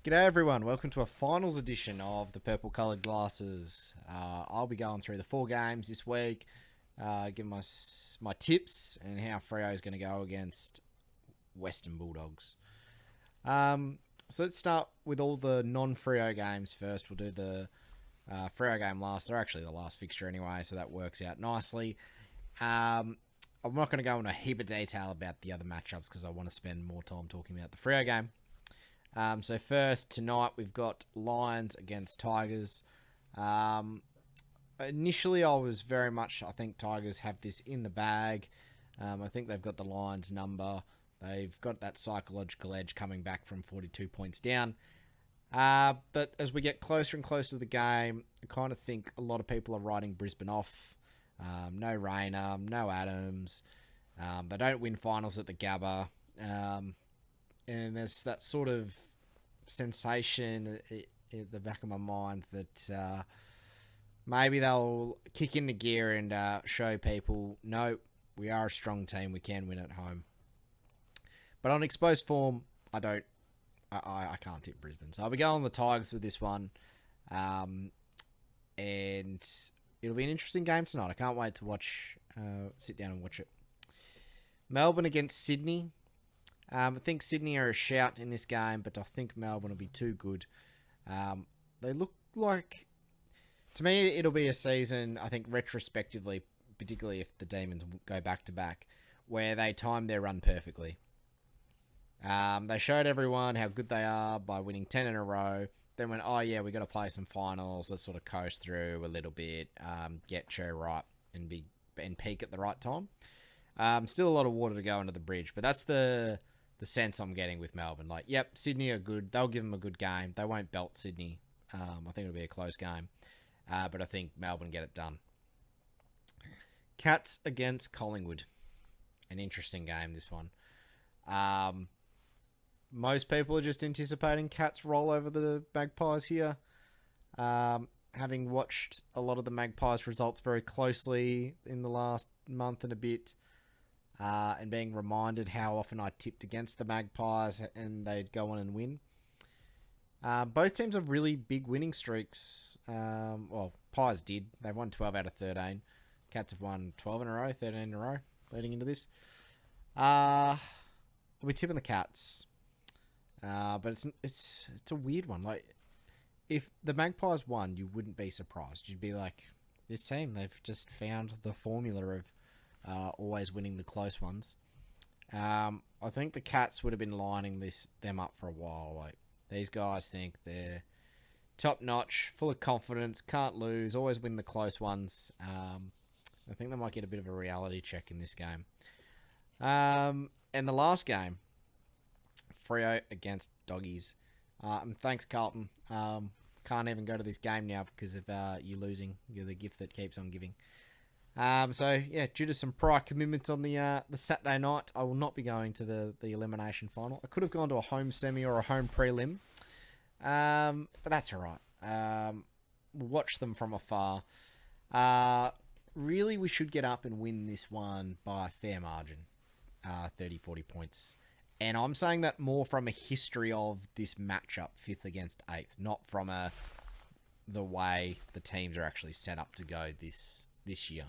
G'day everyone, welcome to a finals edition of the Purple Coloured Glasses. I'll be going through the 4 games this week, giving my tips and how Freo is going to go against Western Bulldogs. So let's start with all the non-Freo games first. We'll do the Freo game last. They're actually the last fixture anyway, so that works out nicely. I'm not going to go into a heap of detail about the other matchups because I want to spend more time talking about the Freo game. So first, tonight we've got Lions against Tigers. Initially, I was very much, I think Tigers have this in the bag. I think they've got the Lions number. They've got that psychological edge coming back from 42 points down. But as we get closer and closer to the game, I kind of think a lot of people are writing Brisbane off. No Rayner, no Adams. They don't win finals at the Gabba. And there's that sort of sensation at the back of my mind that maybe they'll kick into gear and show people, no, we are a strong team, we can win at home. But on exposed form, I can't tip Brisbane. So I'll be going on the Tigers with this one. And it'll be an interesting game tonight. I can't wait to sit down and watch it. Melbourne against Sydney. I think Sydney are a shout in this game, but I think Melbourne will be too good. They look like, to me, it'll be a season, I think, retrospectively, particularly if the Demons go back-to-back, where they time their run perfectly. They showed everyone how good they are by winning 10 in a row. Then went, oh yeah, we got to play some finals. Let's sort of coast through a little bit, get Joe right, and peak at the right time. Still a lot of water to go under the bridge, but that's the sense I'm getting with Melbourne. Like, yep, Sydney are good. They'll give them a good game. They won't belt Sydney. I think it'll be a close game. But I think Melbourne get it done. Cats against Collingwood. An interesting game, this one. Most people are just anticipating Cats roll over the Magpies here. Having watched a lot of the Magpies results very closely in the last month and a bit, and being reminded how often I tipped against the Magpies and they'd go on and win. Both teams have really big winning streaks. Pies did. They've won 12 out of 13. Cats have won 12 in a row, 13 in a row, leading into this. I'll be tipping the Cats. But it's a weird one. Like, if the Magpies won, you wouldn't be surprised. You'd be like, this team, they've just found the formula of always winning the close ones. I think the Cats would have been lining them up for a while. Like, these guys think they're top notch, full of confidence, can't lose, always win the close ones. I think they might get a bit of a reality check in this game. And the last game, Freo against Doggies. And thanks, Carlton. Can't even go to this game now because of you losing. You're the gift that keeps on giving. Due to some prior commitments on the Saturday night, I will not be going to the elimination final. I could have gone to a home semi or a home prelim, but that's all right. We'll watch them from afar. Really, we should get up and win this one by a fair margin, 30, 40 points. And I'm saying that more from a history of this matchup, 5th against 8th, not from the way the teams are actually set up to go this year.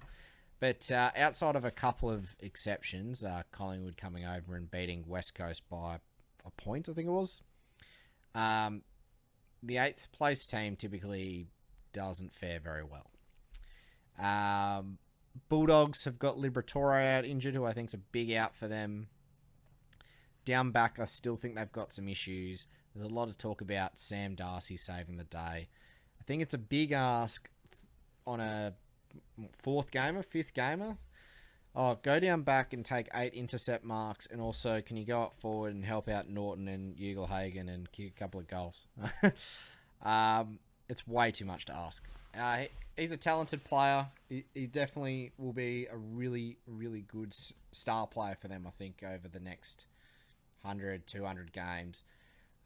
But outside of a couple of exceptions, Collingwood coming over and beating West Coast by a point, I think it was. The 8th place team typically doesn't fare very well. Bulldogs have got Liberatore out injured, who I think is a big out for them. Down back, I still think they've got some issues. There's a lot of talk about Sam Darcy saving the day. I think it's a big ask on a 5th gamer. Oh, go down back and take 8 intercept marks, and also can you go up forward and help out Norton and Ugle-Hagan and kick a couple of goals? It's way too much to ask. He's a talented player. He definitely will be a really, really good star player for them, I think, over the next 100, 200 games.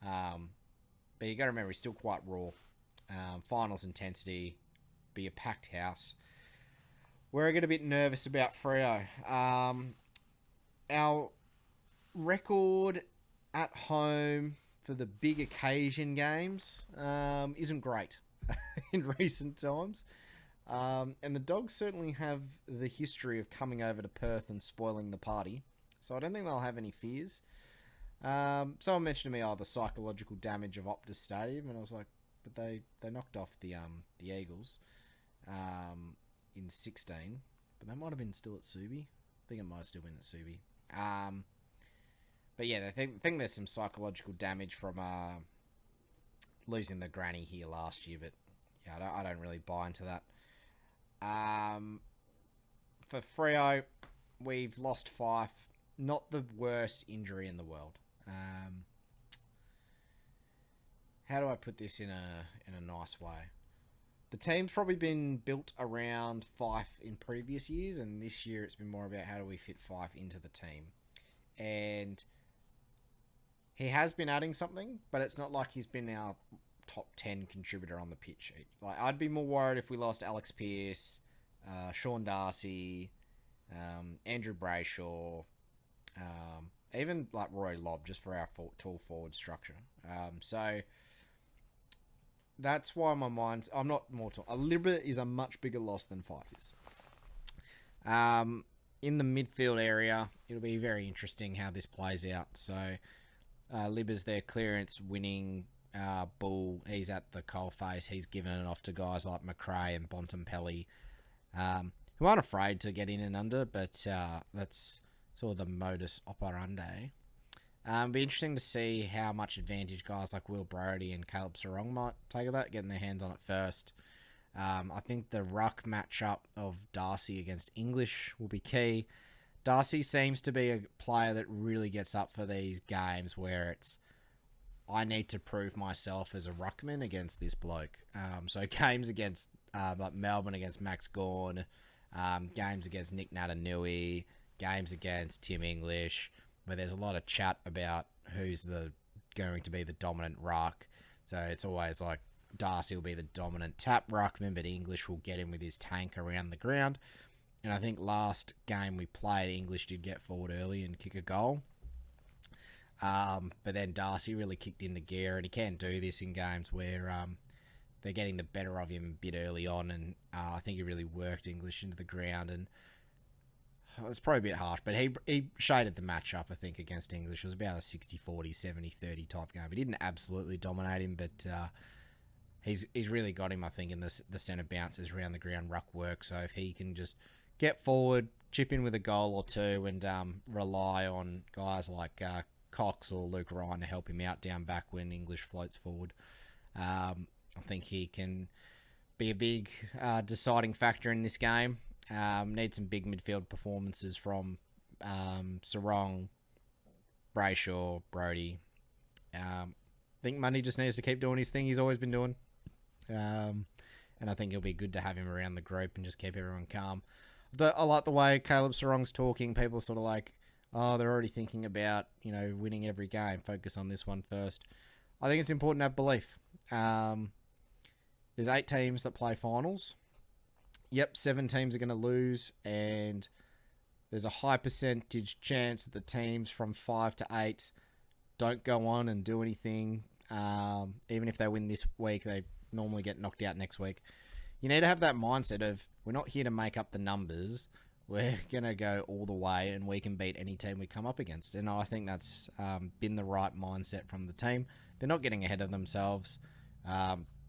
But you got to remember, he's still quite raw. Finals intensity, be a packed house. We're getting a bit nervous about Freo. Our record at home for the big occasion games isn't great in recent times. And the Dogs certainly have the history of coming over to Perth and spoiling the party. So I don't think they'll have any fears. Someone mentioned to me, the psychological damage of Optus Stadium, and I was like, but they knocked off the Eagles in 16, but they might have been still at Subi. I think it might have still been at Subi. But yeah, they think there's some psychological damage from losing the granny here last year, but yeah, I don't really buy into that. For Freo, we've lost Fife. Not the worst injury in the world. How do I put this in a nice way? The team's probably been built around Fife in previous years, and this year it's been more about how do we fit Fife into the team. And he has been adding something, but it's not like he's been our top 10 contributor on the pitch. Like, I'd be more worried if we lost Alex Pearce, Sean Darcy, Andrew Brayshaw, even like Roy Lobb, just for our tall forward structure. So that's why my mind's... I'm not more... Libra is a much bigger loss than Fife is. In the midfield area, it'll be very interesting how this plays out. So Libba's their clearance winning bull. He's at the coalface. He's given it off to guys like McRae and Bontempelli, who aren't afraid to get in and under, but that's sort of the modus operandi. Be interesting to see how much advantage guys like Will Brodie and Caleb Sarong might take of that, getting their hands on it first. I think the ruck matchup of Darcy against English will be key. Darcy seems to be a player that really gets up for these games where it's, I need to prove myself as a ruckman against this bloke. So games against like Melbourne against Max Gawn, games against Nick Natanui, games against Tim English, where there's a lot of chat about who's going to be the dominant ruck. So it's always like Darcy will be the dominant tap ruckman, but English will get him with his tank around the ground. And I think last game we played, English did get forward early and kick a goal. But then Darcy really kicked into gear, and he can do this in games where they're getting the better of him a bit early on, and I think he really worked English into the ground, and it was probably a bit harsh, but he shaded the matchup, I think, against English. It was about a 60-40, 70-30 type game. He didn't absolutely dominate him, but he's really got him, I think, in the centre bounces around the ground ruck work. So if he can just get forward, chip in with a goal or two, and rely on guys like Cox or Luke Ryan to help him out down back when English floats forward, I think he can be a big deciding factor in this game. Need some big midfield performances from Sarong, Brayshaw, Brodie. I think Mundy just needs to keep doing his thing he's always been doing. And I think it'll be good to have him around the group and just keep everyone calm. I like the way Caleb Sarong's talking. People sort of like, oh, they're already thinking about, winning every game. Focus on this one first. I think it's important to have belief. There's 8 teams that play finals. Yep, 7 teams are going to lose, and there's a high percentage chance that the teams from 5 to 8 don't go on and do anything. Even if they win this week, they normally get knocked out next week. You need to have that mindset of, we're not here to make up the numbers. We're going to go all the way, and we can beat any team we come up against. And I think that's been the right mindset from the team. They're not getting ahead of themselves.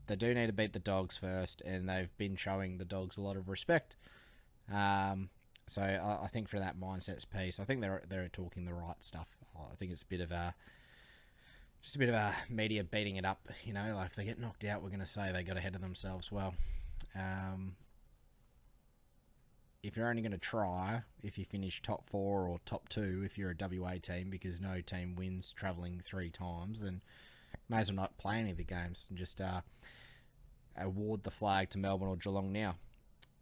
They do need to beat the Dogs first, and they've been showing the Dogs a lot of respect. So I think for that mindset piece, I think they're talking the right stuff. I think it's a bit of a media beating it up. Like if they get knocked out, we're going to say they got ahead of themselves. Well, if you're only going to try, if you finish top 4 or top 2, if you're a WA team, because no team wins travelling 3 times, then may as well not play any of the games and just award the flag to Melbourne or Geelong now.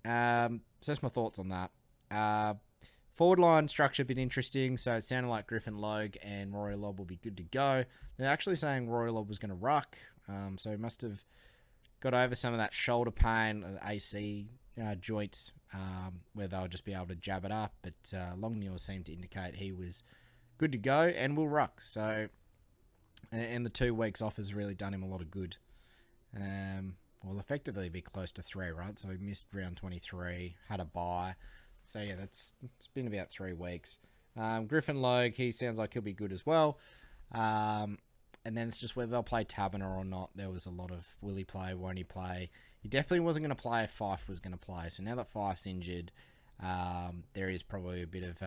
So that's my thoughts on that. Forward line structure a bit interesting. So it sounded like Griffin Logue and Rory Lobb will be good to go. They're actually saying Rory Lobb was going to ruck. So he must have got over some of that shoulder pain, AC joint, where they'll just be able to jab it up. But Longmuir seemed to indicate he was good to go and will ruck. So And the 2 weeks off has really done him a lot of good. Well, effectively be close to 3, right? So he missed round 23, had a bye. So yeah, it's been about 3 weeks. Griffin Logue, he sounds like he'll be good as well. And then it's just whether they'll play Taberner or not. There was a lot of will he play, won't he play? He definitely wasn't going to play if Fife was going to play. So now that Fife's injured, there is probably a bit of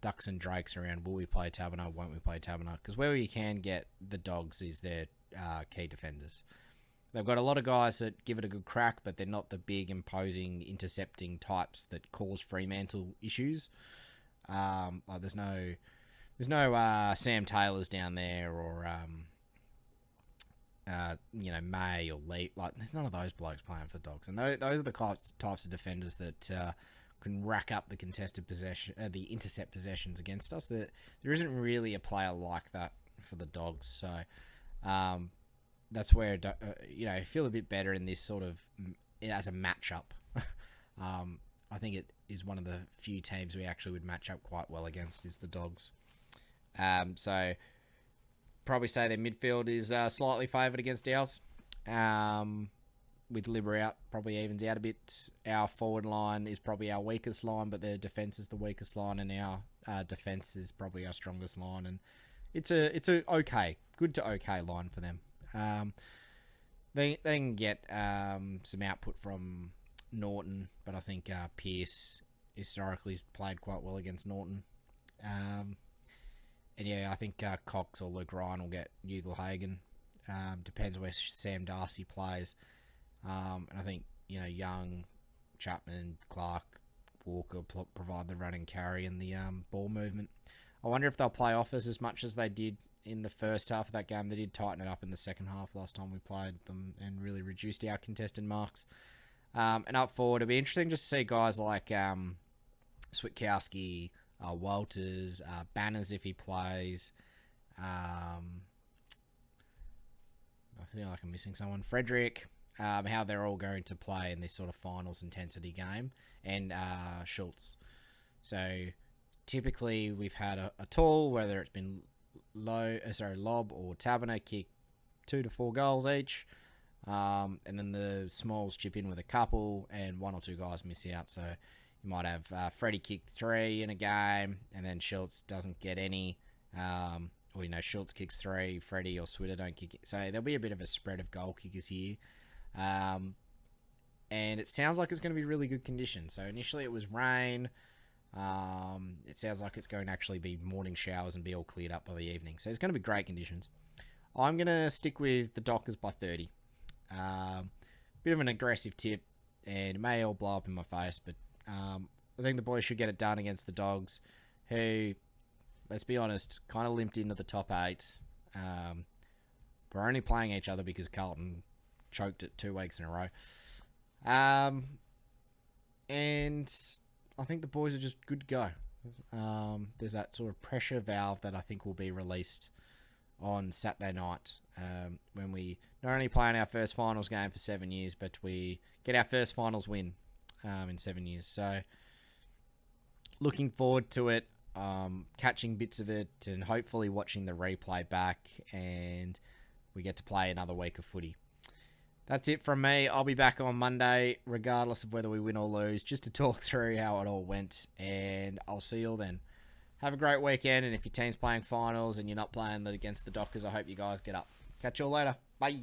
ducks and drakes around. Will we play Taberner? Won't we play Taberner? Because where you can get the Dogs is their key defenders. They've got a lot of guys that give it a good crack, but they're not the big, imposing, intercepting types that cause Fremantle issues. Like there's no Sam Taylors down there or May or Lee. Like there's none of those blokes playing for the Dogs, and those are the types of defenders that can rack up the contested possession, the intercept possessions against us. There isn't really a player like that for the Dogs, so that's where I feel a bit better in this sort of as a matchup. I think it is one of the few teams we actually would match up quite well against is the Dogs. So probably say their midfield is slightly favoured against ours. With Libber out, probably evens out a bit. Our forward line is probably our weakest line, but their defence is the weakest line, and our defence is probably our strongest line. And it's a good to okay line for them. They can get some output from Norton, but I think Pearce historically has played quite well against Norton. And yeah, I think Cox or Luke Ryan will get Ugle-Hagan. Depends where Sam Darcy plays. And I think, Young, Chapman, Clark, Walker provide the run and carry and the ball movement. I wonder if they'll play offers as much as they did in the first half of that game. They did tighten it up in the second half last time we played them and really reduced our contested marks. And up forward, it'll be interesting just to see guys like Switkowski, Walters, Banners if he plays. I feel like I'm missing someone. Frederick, how they're all going to play in this sort of finals intensity game, and Schultz. So typically we've had a tall, whether it's been Lob or Taberner, kick 2 to 4 goals each. And then the smalls chip in with a couple, and 1 or 2 guys miss out. So you might have Freddie kick 3 in a game, and then Schultz doesn't get any. Or Schultz kicks 3, Freddie or Switter don't kick it. So there'll be a bit of a spread of goal kickers here. And it sounds like it's going to be really good conditions. So initially it was rain. It sounds like it's going to actually be morning showers and be all cleared up by the evening. So it's going to be great conditions. I'm going to stick with the Dockers by 30. Bit of an aggressive tip, and it may all blow up in my face, but I think the boys should get it done against the Dogs, who, let's be honest, kind of limped into the top 8. We're only playing each other because Carlton choked it 2 weeks in a row. And I think the boys are just good to go. There's that sort of pressure valve that I think will be released on Saturday night when we not only play in our first finals game for 7 years, but we get our first finals win in 7 years. So looking forward to it, catching bits of it, and hopefully watching the replay back, and we get to play another week of footy. That's it from me. I'll be back on Monday, regardless of whether we win or lose, just to talk through how it all went, and I'll see you all then. Have a great weekend, and if your team's playing finals and you're not playing against the Dockers, I hope you guys get up. Catch you all later. Bye.